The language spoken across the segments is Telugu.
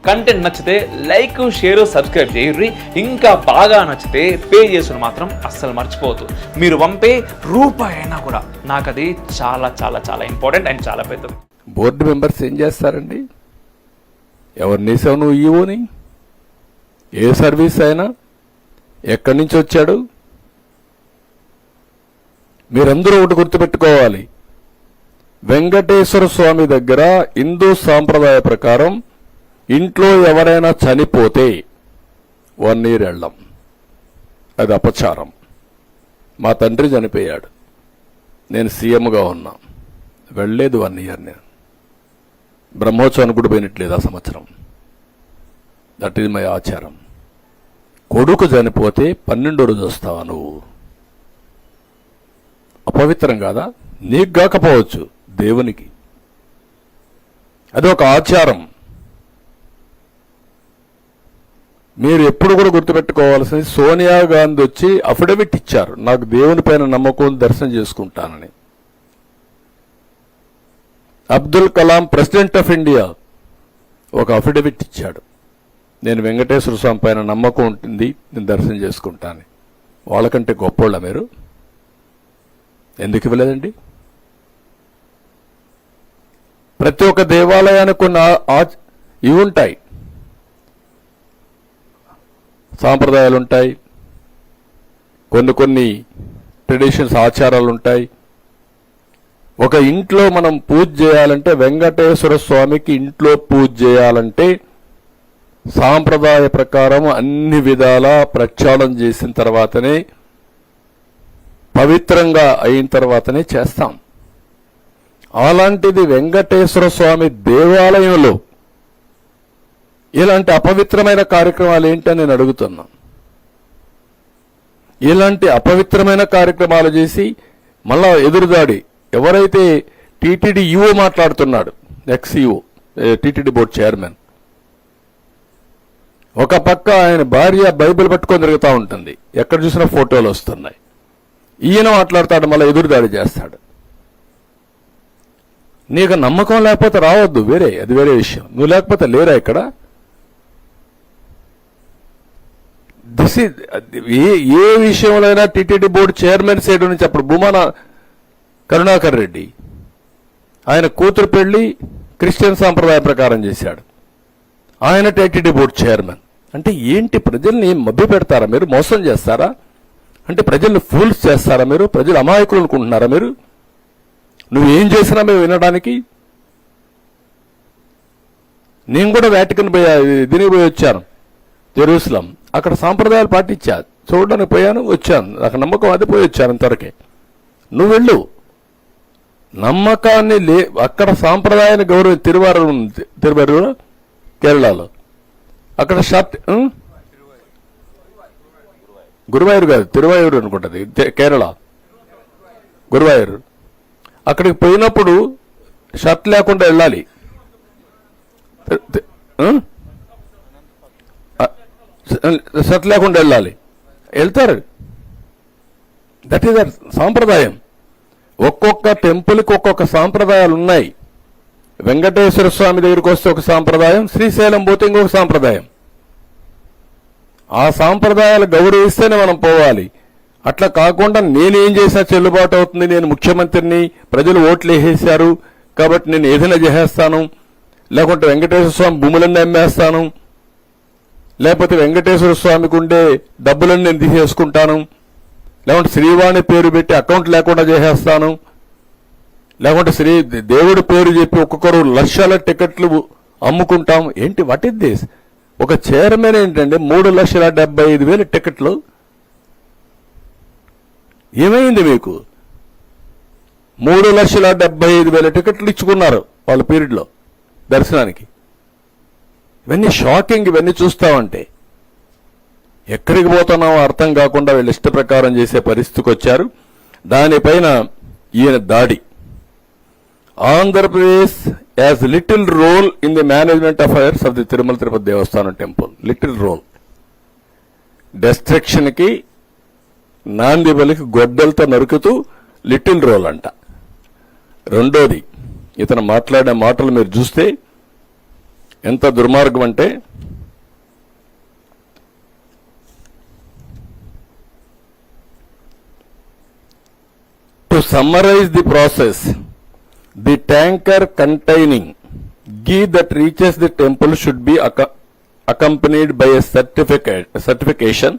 కంటెంట్ నచ్చితే లైక్, షేర్, సబ్స్క్రైబ్ చేయండి. ఇంకా బాగా నచ్చితే పే చేసుకుని మాత్రం అస్సలు మర్చిపోవద్దు. మీరు పంపే రూపాయి అయినా కూడా నాకు అది చాలా చాలా చాలా ఇంపార్టెంట్ అండ్ చాలా పెద్దది. బోర్డు మెంబర్స్ ఏం చేస్తారండి? ఎవరినేసావు నువ్వు? ఈవోని? ఏ సర్వీస్ అయినా? ఎక్కడి నుంచి వచ్చాడు? మీరందరూ ఒకటి గుర్తుపెట్టుకోవాలి. వెంకటేశ్వర స్వామి దగ్గర హిందూ సాంప్రదాయ ప్రకారం ఇంట్లో ఎవరైనా చనిపోతే 1 year వెళ్ళం. అది అపచారం. మా తండ్రి చనిపోయాడు, నేను సీఎంగా ఉన్నా, వెళ్ళలేదు 1 year. నేను బ్రహ్మోత్సవానికి కూడా పోయినట్లేదు ఆ సంవత్సరం. దట్ ఈజ్ మై ఆచారం. కొడుకు చనిపోతే 12వ రోజు వస్తావా నువ్వు? అపవిత్రం కాదా? నీకు కాకపోవచ్చు, దేవునికి. అది ఒక ఆచారం. మీరు ఎప్పుడు కూడా గుర్తుపెట్టుకోవాల్సింది, సోనియా గాంధీ వచ్చి అఫిడవిట్ ఇచ్చారు, నాకు దేవుని పైన నమ్మకం, దర్శనం చేసుకుంటానని. Abdul Kalam president of India ఒక అఫిడవిట్ ఇచ్చాడు, నేను వెంకటేశ్వర స్వామి పైన నమ్మకం ఉంటుంది, నేను దర్శనం చేసుకుంటాను. వాళ్ళకంటే గొప్పోళ్ళ మీరు? ఎందుకు ఇవ్వలేదండి? ప్రతి ఒక్క దేవాలయానికి కొన్ని ఇవి ఉంటాయి, సాంప్రదాయాలు ఉంటాయి, కొన్ని ట్రెడిషన్స్, ఆచారాలు ఉంటాయి. ఒక ఇంట్లో మనం పూజ చేయాలంటే, వెంకటేశ్వర స్వామికి ఇంట్లో పూజ చేయాలంటే సాంప్రదాయ ప్రకారం అన్ని విధాలా ప్రక్షాళన చేసిన తర్వాతనే, పవిత్రంగా అయిన తర్వాతనే చేస్తాం. అలాంటిది వెంకటేశ్వర స్వామి దేవాలయంలో ఇలాంటి అపవిత్రమైన కార్యక్రమాలు ఏంటని నేను అడుగుతున్నా. ఇలాంటి అపవిత్రమైన కార్యక్రమాలు చేసి మళ్ళా ఎదురుదాడి. ఎవరైతే టీటీడీ ఈఓ మాట్లాడుతున్నాడు, ఎక్స్-ఈఓ, టీటీడీ బోర్డు చైర్మన్, ఒక పక్క ఆయన భార్య బైబిల్ పట్టుకొని తిరుగుతూ ఉంటుంది, ఎక్కడ చూసినా ఫోటోలు వస్తున్నాయి. ఈయన మాట్లాడతాడు, మళ్ళీ ఎదురుదాడి చేస్తాడు. నీకు నమ్మకం లేకపోతే రావద్దు, అది వేరే విషయం. నువ్వు లేకపోతే లేరా ఇక్కడ? ఏ విషయంలో అయినా టీటీడీ బోర్డు చైర్మన్ సైడ్ నుంచి అప్పుడు భూమాన కరుణాకర్ రెడ్డి, ఆయన కూతురు పెళ్లి క్రిస్టియన్ సాంప్రదాయ ప్రకారం చేశాడు, ఆయన టీటీడీ బోర్డు చైర్మన్. అంటే ఏంటి? ప్రజల్ని మభ్య పెడతారా మీరు? మోసం చేస్తారా? అంటే ప్రజల్ని ఫూల్స్ చేస్తారా మీరు? ప్రజలు అమాయకులు అనుకుంటున్నారా మీరు? నువ్వేం చేసినా మేము వినడానికి? నేను కూడా వాటికన్ దీనికి పోయి వచ్చాను, జెరూసలం. అక్కడ సాంప్రదాయాలు పాటించా, చూడడానికి పోయాను, వచ్చాను. నాకు నమ్మకం అది, పోయి వచ్చాను అంతవరకే. నువ్వు వెళ్ళు. నమ్మకాన్ని అక్కడ సాంప్రదాయాన్ని గౌరవం. తిరువారూరు కేరళలో అక్కడ షర్ట్, గురువాయూరు కాదు, తిరువాయూరు అనుకుంటుంది, కేరళ గురువాయూరు. అక్కడికి పోయినప్పుడు షర్ట్ లేకుండా వెళ్ళాలి. షర్ట్ లేకుండా వెళ్ళాలి. వెళ్తారు. దట్ ఈస్ దర్ సాంప్రదాయం. ఒక్కొక్క టెంపుల్కి ఒక్కొక్క సాంప్రదాయాలు ఉన్నాయి. వెంకటేశ్వర స్వామి దగ్గరికి వస్తే ఒక సాంప్రదాయం, శ్రీశైలం పోతే ఇంకొక సాంప్రదాయం. ఆ సాంప్రదాయాలు గౌరవిస్తేనే మనం పోవాలి. అట్లా కాకుండా నేనేం చేసినా చెల్లుబాటు అవుతుంది, నేను ముఖ్యమంత్రిని, ప్రజలు ఓట్లు వేసేశారు కాబట్టి నేను ఏదైనా చేసేస్తాను, లేకుంటే వెంకటేశ్వర స్వామి భూములన్నీ అమ్మేస్తాను, లేకపోతే వెంకటేశ్వర స్వామికి ఉండే డబ్బులన్నీ నేను తీసేసుకుంటాను, లేకుంటే శ్రీవాణి పేరు పెట్టి అకౌంట్ లేకుండా చేసేస్తాను, లేకుంటే దేవుడి పేరు చెప్పి ఒక్కొక్కరు లక్షల టికెట్లు అమ్ముకుంటాం. ఏంటి? What is this? ఒక చైర్మన్ ఏంటంటే 3,75,000 టికెట్లు. ఏమైంది మీకు? 3,75,000 టికెట్లు ఇచ్చుకున్నారు వాళ్ళ పీరియడ్లో దర్శనానికి. ఇవన్నీ షాకింగ్. ఇవన్నీ చూస్తామంటే ఎక్కడికి పోతున్నామో అర్థం కాకుండా వీళ్ళు ఇష్ట ప్రకారం చేసే పరిస్థితికి వచ్చారు. దానిపైన ఈయన దాడి. Andhra Pradesh has little role in the management affairs of the Tirumala Tirupati Devasthanam temple. Little role. Destruction కి, నాంది బలికి గొడ్డలతో నరుకుతూ లిటిల్ రోల్ అంట. రెండోది, ఇతను మాట్లాడే మాటలు మీరు చూస్తే ఎంత దుర్మార్గం అంటే to summarise the process, the tanker containing ghee that reaches the temple should be accompanied by a certification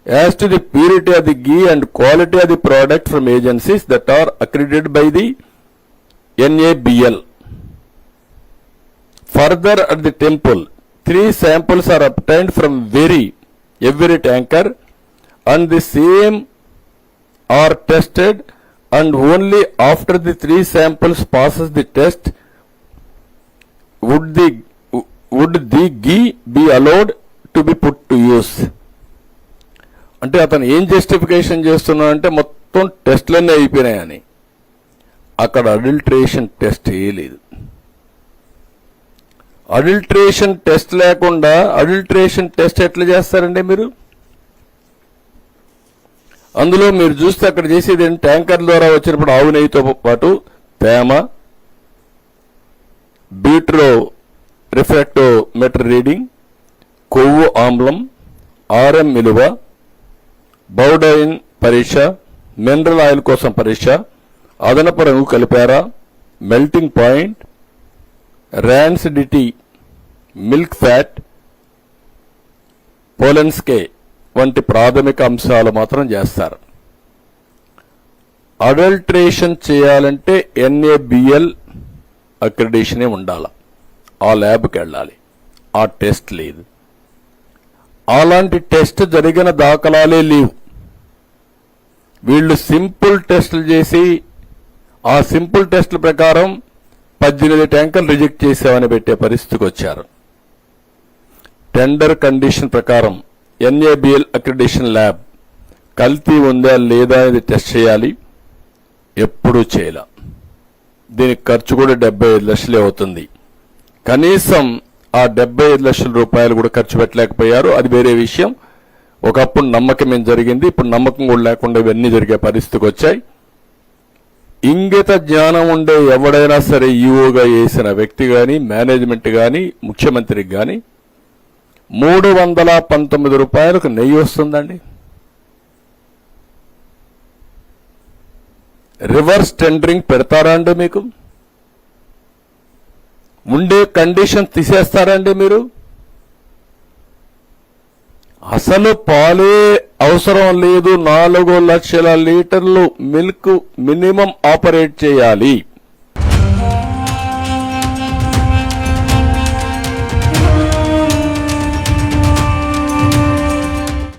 as to the purity of the ghee and quality of the product from agencies that are accredited by the NABL. Further, at the temple, 3 samples are obtained from every tanker, and the same are tested, and only after the 3 samples passes the test would the ghee be allowed to be put to use. అంటే అతను ఏం జస్టిఫికేషన్ చేస్తున్నాడంటే మొత్తం టెస్ట్లన్నీ అయిపోయినాయని. అక్కడ అడల్ట్రేషన్ టెస్ట్ లేదు. అడల్ట్రేషన్ టెస్ట్ లేకుండా అడల్ట్రేషన్ టెస్ట్ ఎట్లా చేస్తారండి మీరు? అందులో మీరు చూస్తే అక్కడ చేసేది ట్యాంకర్ ద్వారా వచ్చినప్పుడు ఆవు నెయ్యితో పాటు తేమ, బీట్రో రిఫ్రాక్టోమీటర్ రీడింగ్, కొవ్వు ఆమ్లం, ఆర్ఎం విలువ, బౌడైన్ పరీక్ష, మినరల్ ఆయిల్ కోసం పరీక్ష, అదనపు రంగు కలిపారా, melting point, rancidity, milk fat, Polenske వంటి ప్రాథమిక అంశాలు మాత్రం చేస్తారు. అడల్ట్రేషన్ చేయాలంటే NABL అక్రిడిషనే ఉండాలి. ఆ ల్యాబ్కి వెళ్ళాలి. ఆ టెస్ట్ లేదు. అలాంటి టెస్ట్ జరిగిన దాఖలాలే లేవు. వీళ్ళు సింపుల్ టెస్టులు చేసి ఆ సింపుల్ టెస్టుల ప్రకారం 18 ట్యాంకర్లు రిజెక్ట్ చేసామని పెట్టే పరిస్థితికి వచ్చారు. టెండర్ కండిషన్ ప్రకారం NABL అక్రిడిషన్ ల్యాబ్ కల్తీ ఉందా లేదా అనేది టెస్ట్ చేయాలి. ఎప్పుడూ చేయాల. దీనికి ఖర్చు కూడా 75 లక్షలే అవుతుంది. కనీసం ఆ 75 లక్షల రూపాయలు కూడా ఖర్చు పెట్టలేకపోయారు. అది వేరే విషయం. ఒకప్పుడు నమ్మకం ఏం జరిగింది, ఇప్పుడు నమ్మకం కూడా లేకుండా ఇవన్నీ జరిగే పరిస్థితికి వచ్చాయి. ఇంగిత జ్ఞానం ఉండే ఎవడైనా సరే ఈఓగా వేసిన వ్యక్తి కానీ, మేనేజ్మెంట్ కానీ, ముఖ్యమంత్రికి కానీ 319 రూపాయలకు నెయ్యి వస్తుందండి. రివర్స్ టెండరింగ్ పెడతారా అండి? మీకు ఉండే కండిషన్ తీసేస్తారండి మీరు? అసలు పాలే అవసరం లేదు. 4 లక్షల లీటర్లు మిల్క్ మినిమం ఆపరేట్ చేయాలి.